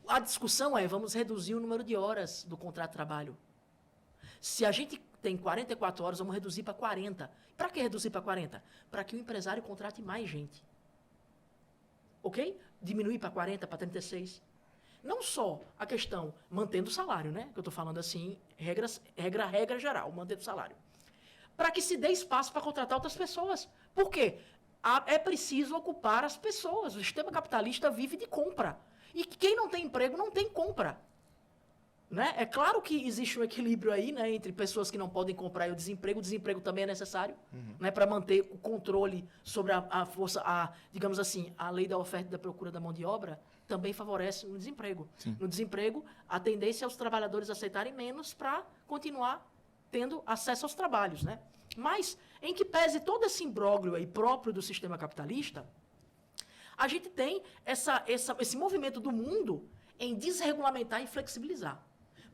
a discussão é, vamos reduzir o número de horas do contrato de trabalho. Se a gente tem 44 horas, vamos reduzir para 40. Para que reduzir para 40? Para que o empresário contrate mais gente. Ok? Diminuir para 40, para 36. Não só a questão mantendo o salário, né? Que eu estou falando assim, regra geral, mantendo o salário. Para que se dê espaço para contratar outras pessoas. Por quê? É preciso ocupar as pessoas. O sistema capitalista vive de compra. E quem não tem emprego não tem compra. Né? É claro que existe um equilíbrio aí, né, entre pessoas que não podem comprar e o desemprego também é necessário, né, para manter o controle sobre a força, digamos assim, a lei da oferta e da procura da mão de obra também favorece no desemprego. Sim. No desemprego, a tendência é os trabalhadores aceitarem menos para continuar tendo acesso aos trabalhos. Né? Mas, em que pese todo esse imbróglio aí próprio do sistema capitalista, a gente tem esse movimento do mundo em desregulamentar e flexibilizar.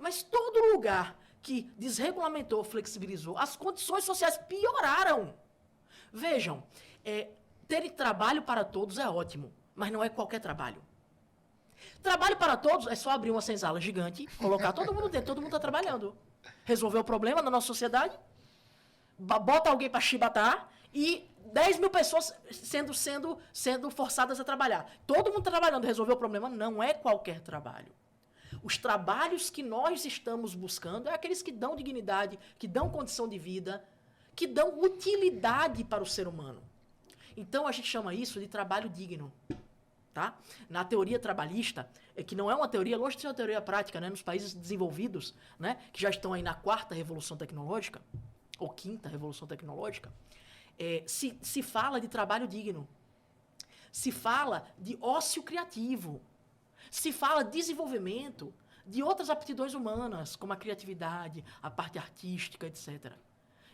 Mas todo lugar que desregulamentou, flexibilizou, as condições sociais pioraram. Vejam, ter trabalho para todos é ótimo, mas não é qualquer trabalho. Trabalho para todos é só abrir uma senzala gigante, colocar todo mundo dentro, todo mundo está trabalhando. Resolver o problema na nossa sociedade, bota alguém para chibatar e 10 mil pessoas sendo forçadas a trabalhar. Todo mundo trabalhando, resolver o problema não é qualquer trabalho. Os trabalhos que nós estamos buscando é aqueles que dão dignidade, que dão condição de vida, que dão utilidade para o ser humano. Então, a gente chama isso de trabalho digno. Tá? Na teoria trabalhista, que não é uma teoria, longe de ser uma teoria prática, né? Nos países desenvolvidos, né? Que já estão aí na 4ª revolução tecnológica, ou 5ª revolução tecnológica, se fala de trabalho digno. Se fala de ócio criativo. Se fala de desenvolvimento de outras aptidões humanas, como a criatividade, a parte artística, etc.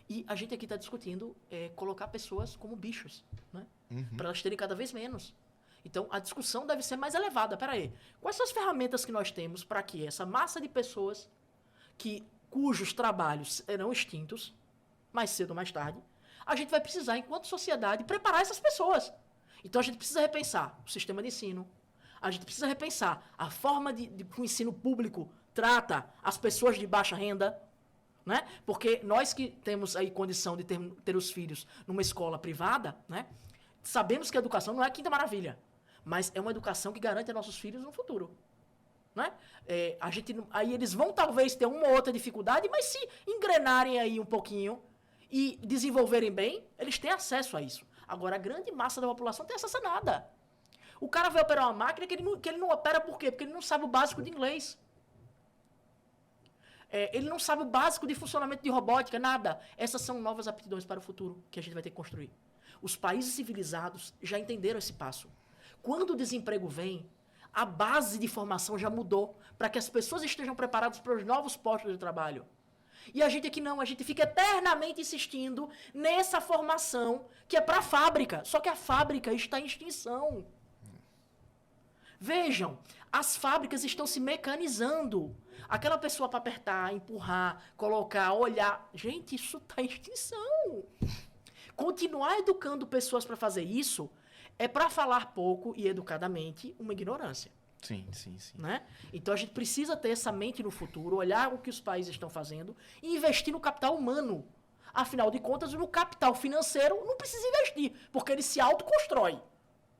E a gente aqui está discutindo colocar pessoas como bichos, né? Para elas terem cada vez menos. Então, a discussão deve ser mais elevada. Peraí, quais são as ferramentas que nós temos para que essa massa de pessoas cujos trabalhos serão extintos, mais cedo ou mais tarde, a gente vai precisar, enquanto sociedade, preparar essas pessoas. Então, a gente precisa repensar o sistema de ensino, a gente precisa repensar a forma que o ensino público trata as pessoas de baixa renda, né? Porque nós que temos aí condição de ter os filhos numa escola privada, né? Sabemos que a educação não é a quinta maravilha, mas é uma educação que garante a nossos filhos um futuro. Né? Aí eles vão talvez ter uma ou outra dificuldade, mas se engrenarem aí um pouquinho e desenvolverem bem, eles têm acesso a isso. Agora, a grande massa da população não tem acesso a nada. O cara vai operar uma máquina que ele não opera por quê? Porque ele não sabe o básico de inglês. Ele não sabe o básico de funcionamento de robótica, nada. Essas são novas aptidões para o futuro que a gente vai ter que construir. Os países civilizados já entenderam esse passo. Quando o desemprego vem, a base de formação já mudou para que as pessoas estejam preparadas para os novos postos de trabalho. E a gente aqui não, a gente fica eternamente insistindo nessa formação que é para a fábrica. Só que a fábrica está em extinção. Vejam, as fábricas estão se mecanizando. Aquela pessoa para apertar, empurrar, colocar, olhar. Gente, isso está em extinção. Continuar educando pessoas para fazer isso é, para falar pouco e educadamente, uma ignorância. Sim, sim, sim. Né? Então a gente precisa ter essa mente no futuro, olhar o que os países estão fazendo e investir no capital humano. Afinal de contas, no capital financeiro não precisa investir, porque ele se autoconstrói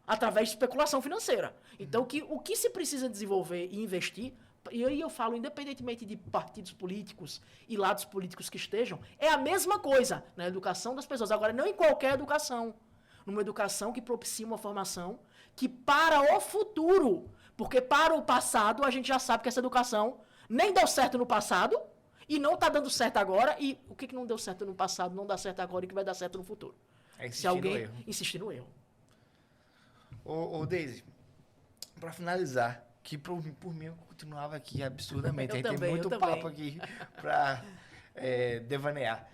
através de especulação financeira. Então o que se precisa desenvolver e investir, e aí eu falo independentemente de partidos políticos e lados políticos que estejam, é a mesma coisa na educação das pessoas. Agora, não em qualquer educação. Numa educação que propicia uma formação que para o futuro, porque para o passado a gente já sabe que essa educação nem deu certo no passado e não está dando certo agora, e o que não deu certo no passado não dá certo agora e que vai dar certo no futuro. Se alguém insistir no erro. Ô Deise, para finalizar, que por mim eu continuava aqui absurdamente, aí tem muito papo aqui para devanear.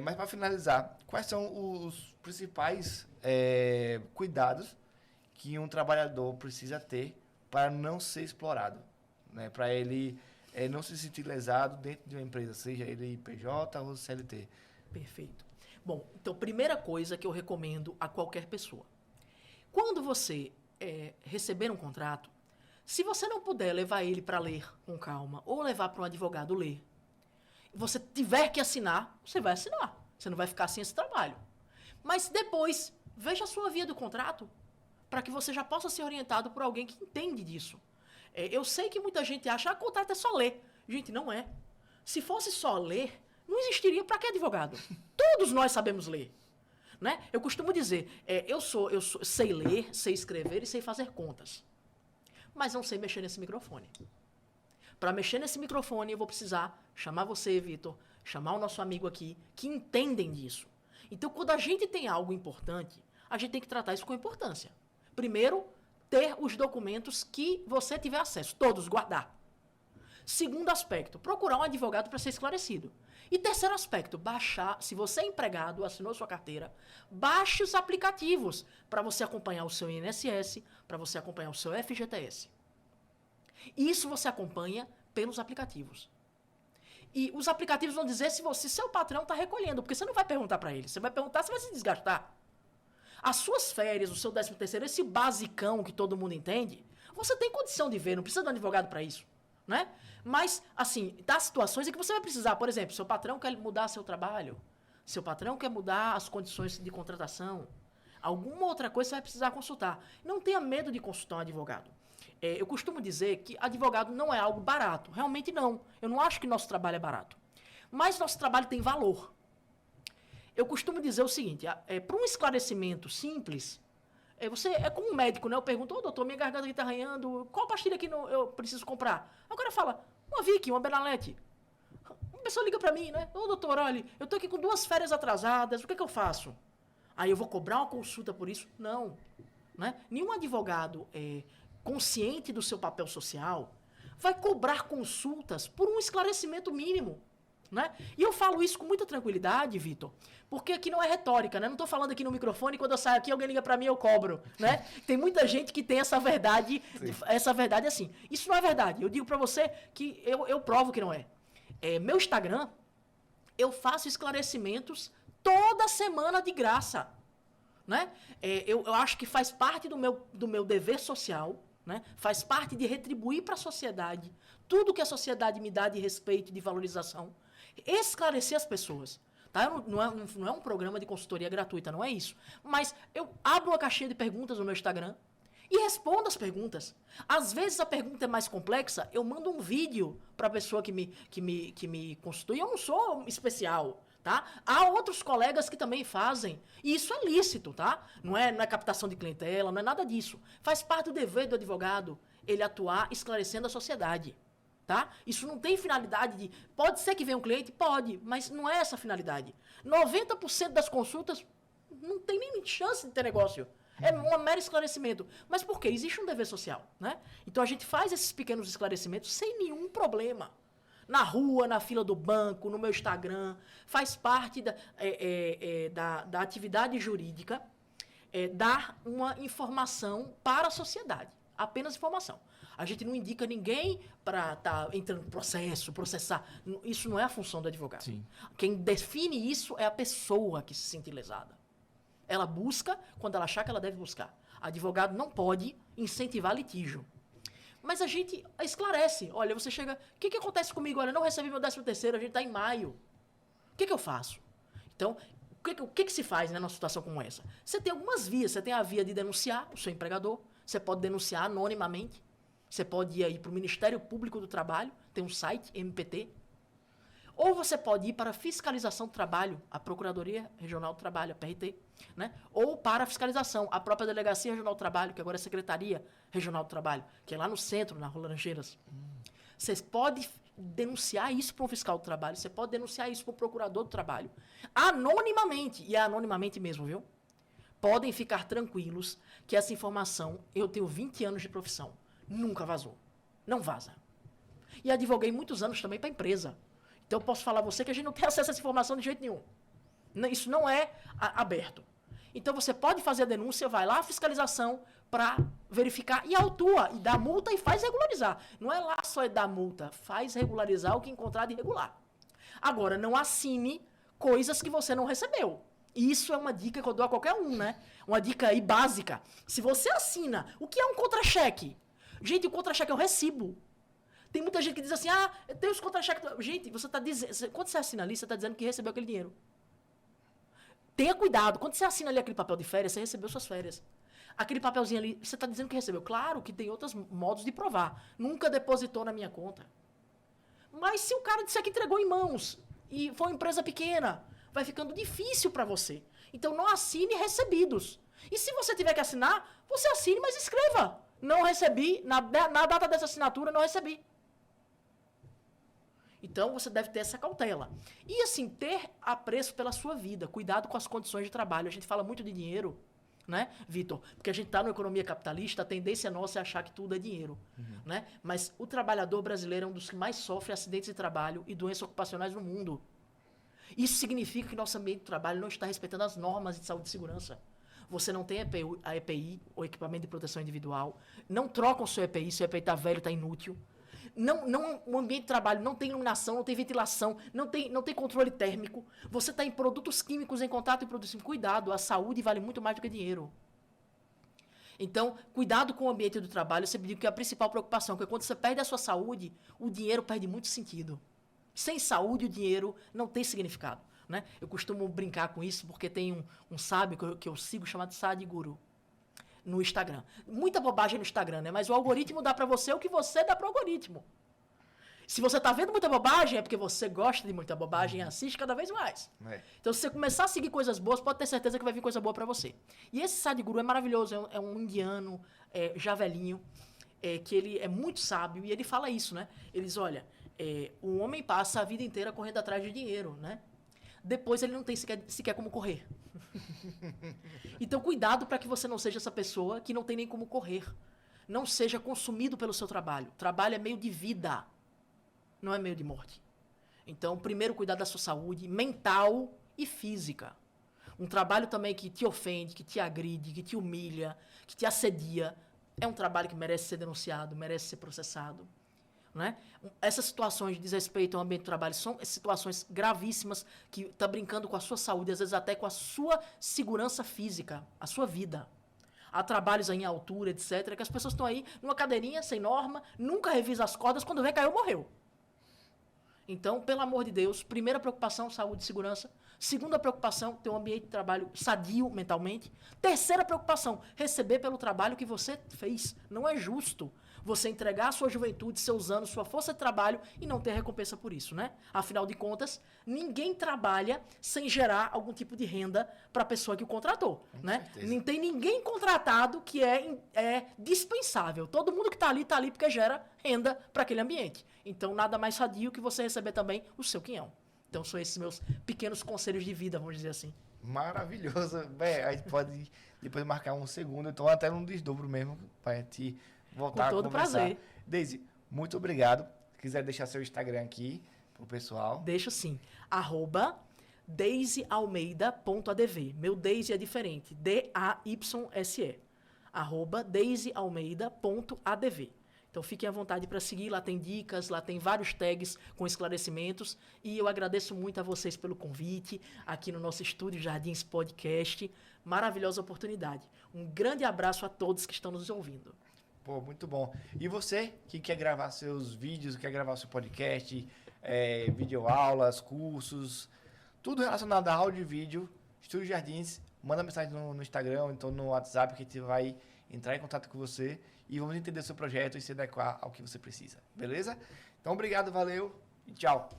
Mas para finalizar, quais são os principais cuidados que um trabalhador precisa ter para não ser explorado, né? Para ele não se sentir lesado dentro de uma empresa, seja ele PJ ou CLT? Perfeito. Bom, então, primeira coisa que eu recomendo a qualquer pessoa. Quando você receber um contrato, se você não puder levar ele para ler com calma ou levar para um advogado ler, você tiver que assinar, você vai assinar. Você não vai ficar sem esse trabalho. Mas depois, veja a sua via do contrato, para que você já possa ser orientado por alguém que entende disso. Eu sei que muita gente acha que contrato é só ler. Gente, não é. Se fosse só ler, não existiria para que advogado? Todos nós sabemos ler. Né? Eu costumo dizer, eu sei ler, sei escrever e sei fazer contas. Mas não sei mexer nesse microfone. Para mexer nesse microfone, eu vou precisar chamar você, Vitor, chamar o nosso amigo aqui, que entendem disso. Então, quando a gente tem algo importante, a gente tem que tratar isso com importância. Primeiro, ter os documentos que você tiver acesso, todos, guardar. Segundo aspecto, procurar um advogado para ser esclarecido. E terceiro aspecto, baixar, se você é empregado, assinou sua carteira, baixe os aplicativos para você acompanhar o seu INSS, para você acompanhar o seu FGTS. Isso você acompanha pelos aplicativos. E os aplicativos vão dizer se seu patrão está recolhendo, porque você não vai perguntar para ele. Você vai perguntar se vai se desgastar. As suas férias, o seu 13º, esse basicão que todo mundo entende, você tem condição de ver, não precisa de um advogado para isso, né? Mas, assim, tá situações em que você vai precisar. Por exemplo, seu patrão quer mudar seu trabalho, seu patrão quer mudar as condições de contratação, alguma outra coisa você vai precisar consultar. Não tenha medo de consultar um advogado. Eu costumo dizer que advogado não é algo barato. Realmente não. Eu não acho que nosso trabalho é barato. Mas nosso trabalho tem valor. Eu costumo dizer o seguinte, para um esclarecimento simples, você é como um médico, né? Eu pergunto, doutor, minha garganta aqui está arranhando, qual pastilha que eu preciso comprar? Agora fala, uma Vick, uma Benalete. Uma pessoa liga para mim, né? Doutor, olha, eu estou aqui com 2 férias atrasadas, o que é que eu faço? Aí eu vou cobrar uma consulta por isso? Não. Né? Nenhum advogado consciente do seu papel social vai cobrar consultas por um esclarecimento mínimo. Né? E eu falo isso com muita tranquilidade, Vitor, porque aqui não é retórica, né? Não estou falando aqui no microfone e quando eu saio aqui alguém liga para mim eu cobro, né? Tem muita gente que tem essa verdade assim. Isso não é verdade. Eu digo para você que eu provo que não é. Meu Instagram, eu faço esclarecimentos toda semana de graça, né? Eu acho que faz parte do meu dever social, né? Faz parte de retribuir para a sociedade tudo que a sociedade me dá de respeito e de valorização. Esclarecer as pessoas. Tá? Não é um programa de consultoria gratuita, não é isso. Mas eu abro uma caixinha de perguntas no meu Instagram e respondo as perguntas. Às vezes a pergunta é mais complexa, eu mando um vídeo para a pessoa que me consultou. E eu não sou especial. Tá? Há outros colegas que também fazem. E isso é lícito, tá? Não é captação de clientela, não é nada disso. Faz parte do dever do advogado ele atuar esclarecendo a sociedade. Tá? Isso não tem finalidade de... Pode ser que venha um cliente? Pode, mas não é essa a finalidade. 90% das consultas não tem nem chance de ter negócio. É um mero esclarecimento. Mas por quê? Existe um dever social, né? Então a gente faz esses pequenos esclarecimentos sem nenhum problema. Na rua, na fila do banco, no meu Instagram. Faz parte da atividade jurídica dar uma informação para a sociedade. Apenas informação. A gente não indica ninguém para estar entrando no processo, processar. Isso não é a função do advogado. Sim. Quem define isso é a pessoa que se sente lesada. Ela busca quando ela achar que ela deve buscar. Advogado não pode incentivar litígio. Mas a gente esclarece. Olha, você chega... O que acontece comigo? Olha, eu não recebi meu 13º, a gente está em maio. O que eu faço? Então, o que se faz, né, numa situação como essa? Você tem algumas vias. Você tem a via de denunciar o seu empregador. Você pode denunciar anonimamente. Você pode ir aí para o Ministério Público do Trabalho, tem um site, MPT. Ou você pode ir para a Fiscalização do Trabalho, a Procuradoria Regional do Trabalho, a PRT. Né? Ou para a fiscalização, a própria Delegacia Regional do Trabalho, que agora é Secretaria Regional do Trabalho, que é lá no centro, na Rua Laranjeiras. Você pode denunciar isso para um fiscal do trabalho, você pode denunciar isso para o procurador do trabalho. Anonimamente, e é anonimamente mesmo, viu? Podem ficar tranquilos que essa informação, eu tenho 20 anos de profissão. Nunca vazou. Não vaza. E advoguei muitos anos também para a empresa. Então eu posso falar a você que a gente não tem acesso a essa informação de jeito nenhum. Isso não é aberto. Então você pode fazer a denúncia, vai lá, a fiscalização, para verificar e autua, e dá multa e faz regularizar. Não é lá só dar multa, faz regularizar o que encontrar de irregular. Agora, não assine coisas que você não recebeu. Isso é uma dica que eu dou a qualquer um, né? Uma dica aí básica. Se você assina, o que é um contra-cheque? Gente, o contra-cheque é um recibo. Tem muita gente que diz assim, tem os contra-cheques... Gente, você está dizendo... Quando você assina ali, você está dizendo que recebeu aquele dinheiro. Tenha cuidado. Quando você assina ali aquele papel de férias, você recebeu suas férias. Aquele papelzinho ali, você está dizendo que recebeu. Claro que tem outros modos de provar. Nunca depositou na minha conta. Mas se o cara disser que entregou em mãos e foi uma empresa pequena, vai ficando difícil para você. Então, não assine recebidos. E se você tiver que assinar, você assine, mas escreva. Não recebi, na data dessa assinatura, não recebi. Então, você deve ter essa cautela. E, assim, ter apreço pela sua vida. Cuidado com as condições de trabalho. A gente fala muito de dinheiro, né, Vitor? Porque a gente está numa economia capitalista, a tendência nossa é achar que tudo é dinheiro. Né? Mas o trabalhador brasileiro é um dos que mais sofre acidentes de trabalho e doenças ocupacionais no mundo. Isso significa que nosso ambiente de trabalho não está respeitando as normas de saúde e segurança. Você não tem a EPI, o equipamento de proteção individual. Não trocam seu EPI está velho, está inútil. O ambiente de trabalho não tem iluminação, não tem ventilação, não tem controle térmico. Você está em produtos químicos em contato e produtos químicos. Cuidado, a saúde vale muito mais do que dinheiro. Então, cuidado com o ambiente do trabalho. Eu sempre digo que é a principal preocupação, porque quando você perde a sua saúde, o dinheiro perde muito sentido. Sem saúde, o dinheiro não tem significado. Né? Eu costumo brincar com isso, porque tem um sábio que eu sigo chamado Sadhguru no Instagram. Muita bobagem no Instagram, né? Mas o algoritmo dá para você o que você dá para o algoritmo. Se você tá vendo muita bobagem, é porque você gosta de muita bobagem e assiste cada vez mais. Então, se você começar a seguir coisas boas, pode ter certeza que vai vir coisa boa para você. E esse Sadhguru é maravilhoso, é um indiano, já velhinho, que ele é muito sábio, e ele fala isso, né? Ele diz, olha, o homem passa a vida inteira correndo atrás de dinheiro, né? Depois ele não tem sequer como correr. Então, cuidado para que você não seja essa pessoa que não tem nem como correr. Não seja consumido pelo seu trabalho. Trabalho é meio de vida, não é meio de morte. Então, primeiro, cuidar da sua saúde mental e física. Um trabalho também que te ofende, que te agride, que te humilha, que te assedia, é um trabalho que merece ser denunciado, merece ser processado. Né? Essas situações de desrespeito ao ambiente do trabalho são situações gravíssimas que estão brincando com a sua saúde, às vezes até com a sua segurança física, a sua vida. Há trabalhos aí em altura, etc., que as pessoas estão aí numa cadeirinha, sem norma, nunca revisa as cordas, quando vê, caiu, morreu. Então, pelo amor de Deus, primeira preocupação, saúde e segurança. Segunda preocupação, ter um ambiente de trabalho sadio mentalmente. Terceira preocupação, receber pelo trabalho que você fez. Não é justo você entregar a sua juventude, seus anos, sua força de trabalho e não ter recompensa por isso, né? Afinal de contas, ninguém trabalha sem gerar algum tipo de renda para a pessoa que o contratou, né? Não tem ninguém contratado que é dispensável. Todo mundo que está ali porque gera renda para aquele ambiente. Então, nada mais sadio que você receber também o seu quinhão. Então, são esses meus pequenos conselhos de vida, vamos dizer assim. Maravilhoso. Bem, a gente pode depois marcar um segundo, então até um desdobro mesmo, para a gente voltar a conversar. Com todo prazer. Deise, muito obrigado. Se quiser deixar seu Instagram aqui pro pessoal. Deixo sim. @deisealmeida.adv. Meu Deise é diferente. DAYSE. @deisealmeida.adv. Então, fiquem à vontade para seguir. Lá tem dicas, lá tem vários tags com esclarecimentos. E eu agradeço muito a vocês pelo convite aqui no nosso estúdio Jardins Podcast. Maravilhosa oportunidade. Um grande abraço a todos que estão nos ouvindo. Pô, muito bom. E você que quer gravar seus vídeos, quer gravar seu podcast, videoaulas, cursos, tudo relacionado a áudio e vídeo, Estúdio Jardins, manda mensagem no Instagram ou então no WhatsApp que a gente vai entrar em contato com você e vamos entender o seu projeto e se adequar ao que você precisa. Beleza? Então, obrigado, valeu e tchau.